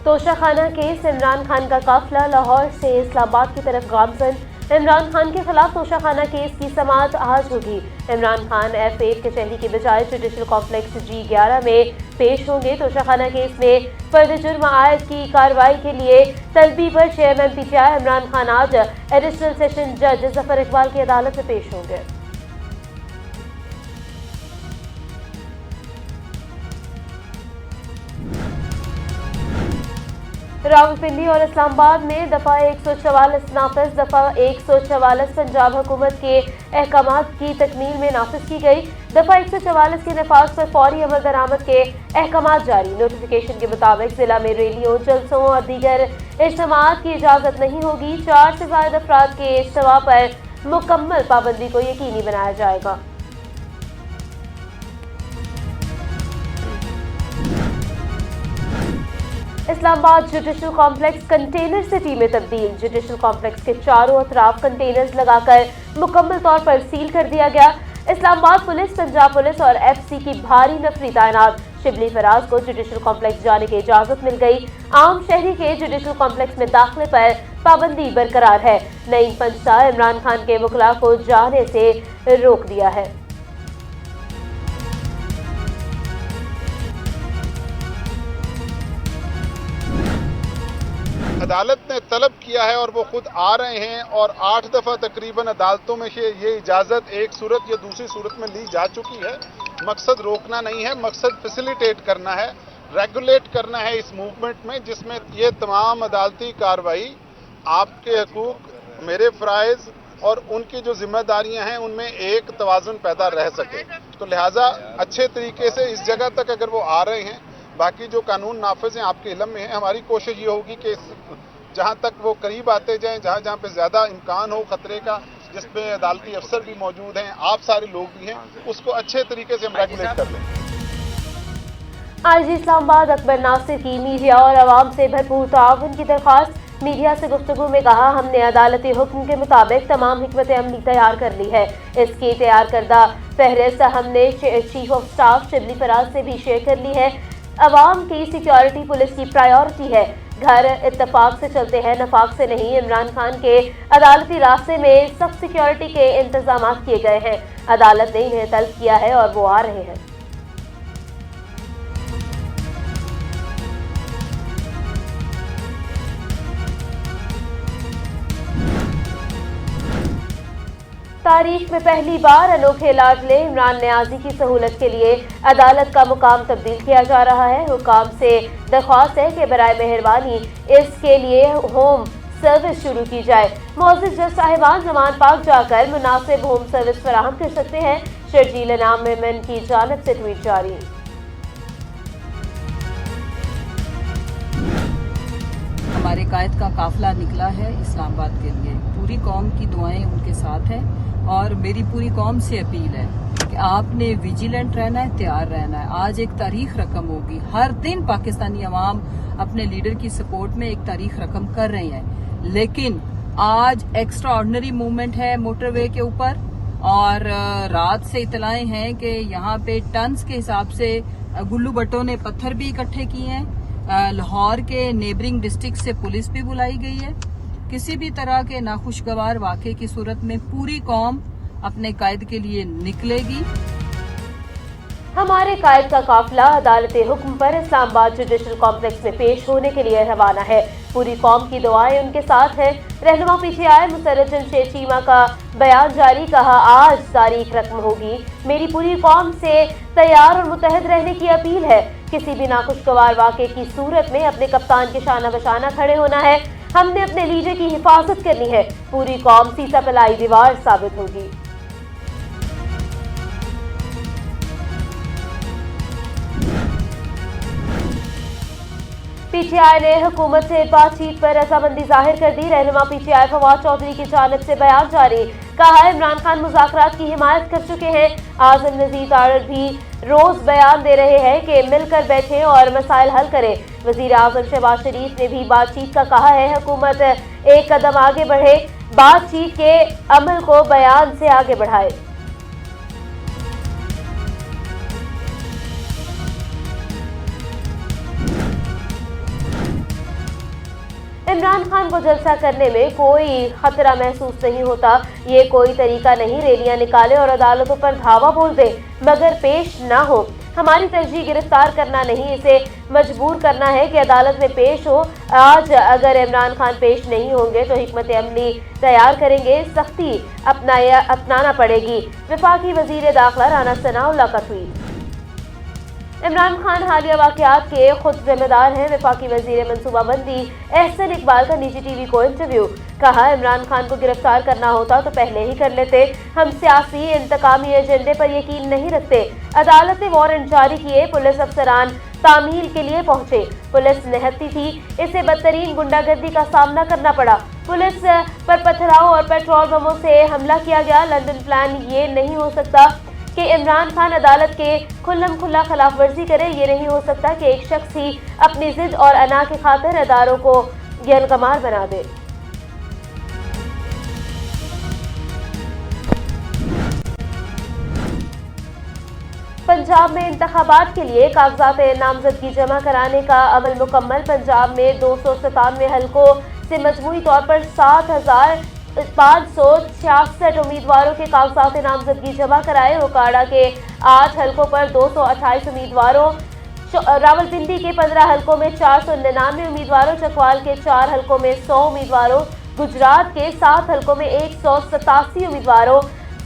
Toshakhana case, Imran Khan का काफिला लाहौर से इस्लामाबाद की तरफ गामजन। इमरान खान के खिलाफ तोशाखाना केस की समाअत आज होगी। इमरान खान F8 कचहरी के बजाय जुडिशल कॉम्प्लेक्स G11 में पेश होंगे। तोशाखाना केस में फर्द जुर्म आयद की कार्रवाई के लिए तलबी पर चेयरमैन PTI इमरान खान आज एडिशनल सेशन जज जफर इकबाल की अदालत में पेश होंगे। रावलपिंडी और इस्लामाबाद में दफा 144 नाफिज। दफा 144 पंजाब हुकूमत के अहकामात की तकमील में नाफिज की गई। दफा 144 के नफाज पर फौरी अमल दरामद के अहकामात जारी। नोटिफिकेशन के मुताबिक जिला में रैलियों, जलसों और दीगर इज्तिमाअत की इजाजत नहीं होगी। 4 से ज्यादा अफराद के इज्तिमा पर मुकम्मल पाबंदी को यकीनी बनाया जाएगा। Islamabad judicial complex container city में तब्दील। जुडिशल कॉम्प्लेक्स के चारों अतराफ कंटेनर्स लगाकर मुकम्मल तौर पर सील कर दिया गया। इस्लामाबाद पुलिस, पंजाब पुलिस और FC की भारी नफरी तैनात। शिबली फराज को जुडिशल कॉम्प्लेक्स जाने की इजाजत मिल गई। आम शहरी के जुडिशल कॉम्प्लेक्स में दाखिले पर पाबंदी बरकरार है। नईम पंचता इमरान खान के वकला को जाने से रोक दिया है। अदालत ने तलब किया है और वो खुद आ रहे हैं और 8 दफ़ा तकरीबन अदालतों में से ये इजाज़त एक सूरत या दूसरी सूरत में ली जा चुकी है। मकसद रोकना नहीं है, मकसद फैसिलिटेट करना है, रेगुलेट करना है इस मूवमेंट में, जिसमें ये तमाम अदालती कार्रवाई आपके हकूक, मेरे फ़राइज़ और उनकी जो जिम्मेदारियां हैं उनमें एक तवाज़ुन पैदा रह सके। तो लिहाजा अच्छे तरीके से इस जगह तक अगर वो आ रहे हैं, बाकी जो कानून नाफिज हैं आपके इल्म में है, हमारी कोशिश ये होगी कि जहां तक वो करीब आते जाएं, जहां पे ज़्यादा इम्कान हो खतरे का, जिसमें अदालती अफसर भी मौजूद हैं, आप सारे लोग भी हैं, उसको अच्छे तरीके से हम रेगुलेट कर लें। आज इस्लामाबाद अकबर नासिर की मीडिया और आवाम से भरपूर ताउन की दरख्वास्त। मीडिया से गुफ्तगू में कहा, हमने अदालती हुक्म के मुताबिक तमाम हिकमत अमली तैयार कर ली है। इसकी तैयार करदा फहरिस्त हमने chief of staff Shibli Faraz से भी शेयर कर ली है। अवाम की सिक्योरिटी पुलिस की प्रायोरिटी है। घर इत्तफाक से चलते हैं, नफाक से नहीं। इमरान खान के अदालती रास्ते में सख्त सिक्योरिटी के इंतजाम किए गए हैं। अदालत ने इन्हें तलब किया है और वो आ रहे हैं। तारीख में पहली बार अनोखे लाडले इमरान नियाजी की सहूलत के लिए अदालत का मुकाम तब्दील किया जा रहा है। हुकाम से दरख्वास्त है कि बराए मेहरबानी इसके लिए होम सर्विस शुरू की जाए। मौजूद जज साहिबान जमान पाक जाकर मुनासिब होम सर्विस फराहम कर सकते हैं। शर्जील इनाम मेमन की जानिब से ट्वीट जारी। हमारे कायद का काफिला निकला है इस्लामाबाद के लिए। पूरी कौम की दुआएं उनके साथ हैं और मेरी पूरी कौम से अपील है कि आपने विजिलेंट रहना है, तैयार रहना है। आज एक तारीख रकम होगी। हर दिन पाकिस्तानी अवाम अपने लीडर की सपोर्ट में एक तारीख रकम कर रहे हैं, लेकिन आज एक्स्ट्रा ऑर्डिनरी मूवमेंट है मोटरवे के ऊपर और रात से इतलाएं हैं कि यहाँ पे टन्स के हिसाब से गुल्लू भट्टों ने पत्थर भी इकट्ठे किए हैं। लाहौर के नेबरिंग डिस्ट्रिक्ट से पुलिस भी बुलाई गई है। किसी भी तरह के नाखुशगवार वाक़े की सूरत में पूरी कौम अपने कायद के लिए निकलेगी। हमारे कायद का काफिला अदालती हुक्म पर इस्लामाबाद जुडिशल कॉम्प्लेक्स में पेश होने के लिए रवाना है। पूरी कौम की दुआएं उनके साथ हैं। रहनुमा PTI मुसर्रत जमशेद चीमा का बयान जारी। कहा, आज तारीख रकम होगी। मेरी पूरी कौम से तैयार और मुतहद रहने की अपील है। किसी भी नाखुशगवार वाक़े की सूरत में अपने कप्तान के शाना बशाना खड़े होना है। हमने अपने लीडर की हिफाजत करनी है। पूरी कौम सीसा पलाई दीवार साबित होगी। PTI ने हुकूमत से बातचीत पर रजामंदी जाहिर कर दी। रहनुमा PTI फवाद चौधरी की जानिब से बयान जारी। कहा, इमरान खान मुज़ाकरात की हिमायत कर चुके हैं। आज़म नज़ीर तारड़ भी रोज बयान दे रहे हैं कि मिलकर बैठे और मसाइल हल करें। वज़ीर आज़म शहबाज शरीफ ने भी बातचीत का कहा है। हुकूमत एक कदम आगे बढ़े, बातचीत के अमल को बयान से आगे बढ़ाए। इमरान खान को जलसा करने में कोई खतरा महसूस नहीं होता। ये कोई तरीका नहीं रैलियां निकाले और अदालतों पर धावा बोल दे मगर पेश ना हो। हमारी तरजीह गिरफ्तार करना नहीं, इसे मजबूर करना है कि अदालत में पेश हो। आज अगर इमरान खान पेश नहीं होंगे तो हिकमत अमली तैयार करेंगे, सख्ती अपनाना पड़ेगी। वफाकी वजीर दाखिला राना सनाउल्लाह का ट्वीट। इमरान खान हालिया वाकयात के खुद जिम्मेदार हैं। वफाकी वजीर मनसूबाबंदी एहसन इकबाल का निजी टीवी को इंटरव्यू। कहा, इमरान खान को गिरफ्तार करना होता तो पहले ही कर लेते। हम सियासी इंतकामी एजेंडे पर यकीन नहीं रखते। अदालत ने वारंट जारी किए, पुलिस अफसरान तामील के लिए पहुंचे। पुलिस निहत्ती थी, इसे बदतरीन गुंडागर्दी का सामना करना पड़ा। पुलिस पर पथराव और पेट्रोल बमों से हमला किया गया। लंदन प्लान ये नहीं हो सकता कि इमरान खान अदालत के खुल्लम खुल्ला खिलाफ वर्जी करे। ये नहीं हो सकता कि एक शख्स ही अपनी जिद और अना के खातिर अदारों को यरगमार बना दे। पंजाब में इंतखाबात के लिए कागजात नामजदगी जमा कराने का अमल मुकम्मल। पंजाब में 297 हलकों से मजमूई तौर पर 7,566 उम्मीदवारों के कागजात नामजदगी जमा कराए। रोकाड़ा के 8 हलकों पर 228 उम्मीदवारों, रावलपिंडी के 15 हलकों में 499 उम्मीदवारों, चकवाल के 4 हलकों में 100 उम्मीदवारों, गुजरात के 7 हलकों में 187 उम्मीदवारों,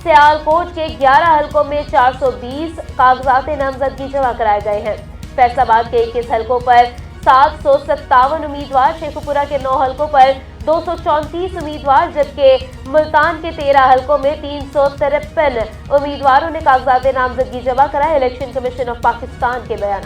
सियालकोट के 11 हलकों में 420 कागजात नामजदगी जमा कराए गए हैं। फैसलाबाद के 21 हलकों पर 757 उम्मीदवार, शेखुपुरा के 9 हलकों पर 234 उम्मीदवार, जबकि मुल्तान के 13 हलकों में 353 उम्मीदवारों ने कागजात नामजदगी जमा कराए। इलेक्शन कमीशन ऑफ पाकिस्तान के बयान।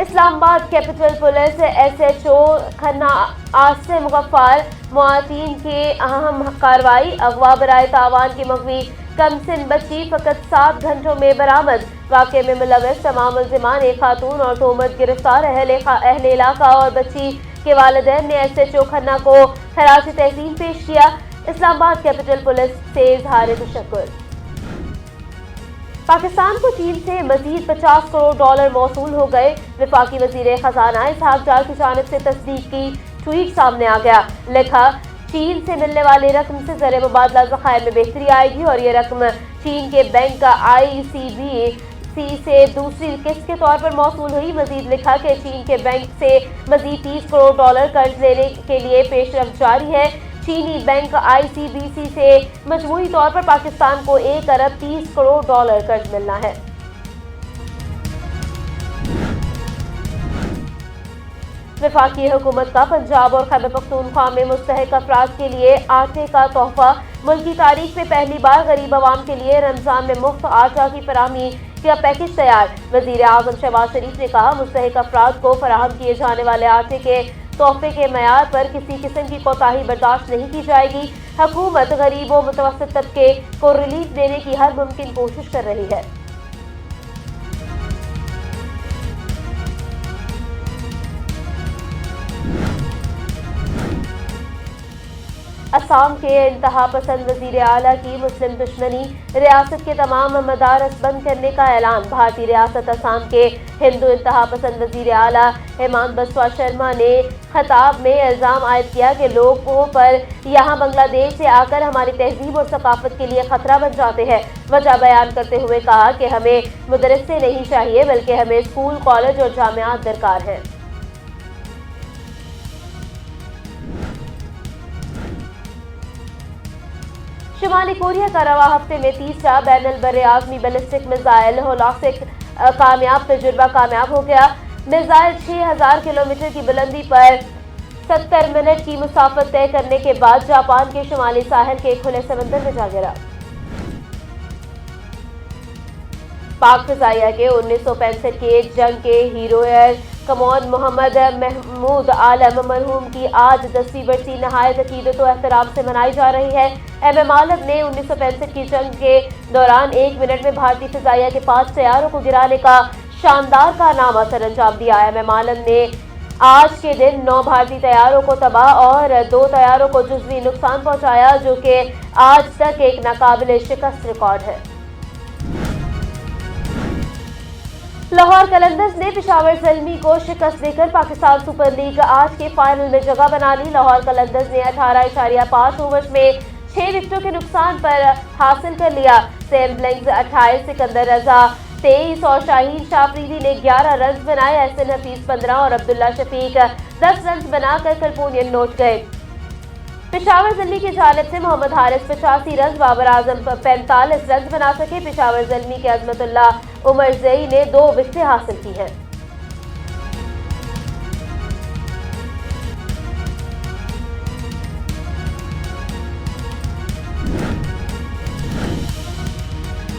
Islamabad capital police SHO Khanna Asim Ghaffar मुआतीन के अहम कार्रवाई। अगवा बराए तावान की मगवी कमसिन बच्ची फ़कत 7 घंटों में बरामद। वाक़े में मुलव्वस तमाम मुल्ज़िमान, एक खातून और तोहमत गिरफ्तार। अहले इलाका और बच्ची के वालिदैन ने SHO खन्ना को खराज तहसीन पेश किया। इस्लामाबाद कैपिटल पुलिस से इज़हार तशक्कुर। पाकिस्तान को चीन से मजीद $50 करोड़ मौसूल हो गए। वफाकी वजीर खजाना इसहाक डार की जानिब से तस्दीक की ट्वीट सामने आ गया। लिखा, चीन से मिलने वाली रकम से ज़र मुबादला ज़खायर में बेहतरी आएगी और ये रकम चीन के बैंक का ICBC से दूसरी किस्त के तौर पर मौसूल हुई। मजीद लिखा कि चीन के बैंक से मजीद $30 करोड़ कर्ज लेने के लिए पेशरफ जारी है। चीनी बैंक ICBC से मजमूई तौर पर पाकिस्तान को $1 अरब 30 करोड़ कर्ज मिलना है। वफाकी हुकूमत का पंजाब और खैबर पख्तूनख्वा में मुस्तहक अफराद के लिए आटे का तोहफा। मुल्की तारीख में पहली बार गरीब आवाम के लिए रमजान में मुफ्त आटा की फराहमी का पैकेज तैयार। वजीर आज़म शहबाज शरीफ ने कहा, मुस्तहक अफराद को फराहम किए जाने वाले आटे के तोहफे के मयार पर किसी किस्म की कोताही बर्दाश्त नहीं की जाएगी। हुकूमत गरीबों मुतवस्सित तबके को रिलीफ देने की हर मुमकिन कोशिश कर रही है। असम के इंतहा पसंद वजीर आला की मुस्लिम दुश्मनी, रियासत के तमाम मदारस बंद करने का ऐलान। भारतीय रियासत असम के हिंदू इंतहा पसंद वजीर आला हेमंत बिस्वा शर्मा ने खिताब में इल्ज़ाम आयद किया कि लोगों पर यहाँ बांग्लादेश से आकर हमारी तहजीब और सकाफत के लिए खतरा बन जाते हैं। वजह बयान करते हुए कहा कि हमें मदरसे नहीं चाहिए बल्कि हमें स्कूल, कॉलेज और जामियात दरकार हैं। शुमाली कोरिया का रवा हफ्ते में तीसरा बैनुल बर्रे आज़मी बैलिस्टिक मिसाइल होलास्टिक कामयाब तजुर्बा कामयाब हो गया। मिसाइल 6000 किलोमीटर की बुलंदी पर 70 मिनट की मुसाफत तय करने के बाद जापान के शुमाली साहिल के खुले समंदर में जा गिरा। पाक फिजाइया के 1965 के जंग के hero air commodore Muhammad Mahmood Alam मरहूम की आज 10वीं बरसी नहायत अकीदत व एहतराम से मनाई जा रही है। MM आलम ने 1965 की जंग के दौरान 1 मिनट में भारतीय फिजाइया के 5 तैयारों को गिराने का शानदार कारनामा सर अंजाम दिया। MM आलम ने आज के दिन 9 भारतीय तैयारों को तबाह और 2 तैयारों को जुज़वी नुकसान पहुंचाया, जो कि आज तक एक नाकाबिले शिकस्त रिकॉर्ड है। लाहौर कलंदर्स ने पेशावर ज़ल्मी को शिकस्त देकर पाकिस्तान सुपर लीग आज के फाइनल में जगह बना ली। लाहौर कलंदर्स ने 18.5 ओवर में 6 विकेटों के नुकसान पर हासिल कर लिया। सैम ब्लैंक्स 28, सिकंदर रजा 23 और शाहीन शाफरीदी ने 11 रन बनाए। एहसन हफीज 15 और अब्दुल्ला शफीक 10 रन बनाकर करपोनियन नोट गए। पेशावर ज़ल्मी की जानिब से मोहम्मद हारिस 85 रन, बाबर आजम 45 रन बना सके। पेशावर ज़ल्मी के अजमतुल्लाह उमर ज़ई ने 2 विकेटें हासिल की हैं।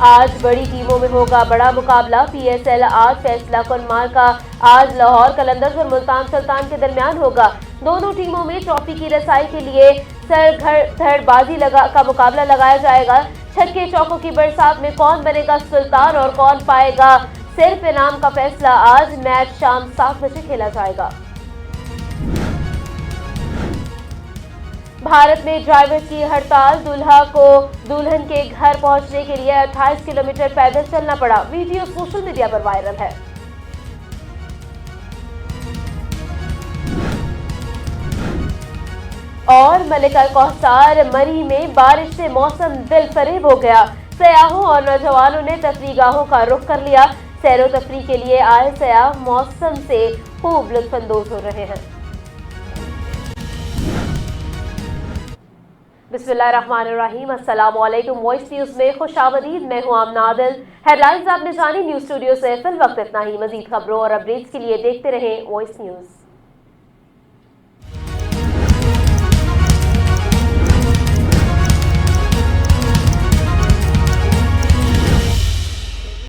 आज बड़ी टीमों में होगा बड़ा मुकाबला। PSL आज फैसला कुन मार्का आज लाहौर कलंदर्स और मुल्तान सुल्तान के दरमियान होगा। दोनों टीमों में ट्रॉफी की रसाई के लिए धड़बाजी का मुकाबला लगाया जाएगा। छक्के चौकों की बरसात में कौन बनेगा सुल्तान और कौन पाएगा सिर्फ इनाम का फैसला। आज मैच शाम 7 बजे खेला जाएगा। भारत में ड्राइवर की हड़ताल, दूल्हा को दुल्हन के घर पहुंचने के लिए 28 किलोमीटर पैदल चलना पड़ा। वीडियो सोशल मीडिया पर वायरल है। और मलिका कौसार मरी में बारिश से मौसम दिलफरेब हो गया। सयाहों और नौजवानों ने तफरीगाहों का रुख कर लिया। सैरो तफरी के लिए आए सयाह मौसम से खूब लुत्फानंदोज हो रहे हैं। बिस्मिल्लाहिर्रहमानिर्रहीम, अस्सलाम वालेकुम। वॉइस न्यूज में खुशामदीद। मैं हूं आमना आदिल। हेडलाइंस आपने जानी। न्यूज स्टूडियो से फिल वक्त इतना ही। मजीद खबरों और अपडेट्स के लिए देखते रहें वॉइस न्यूज।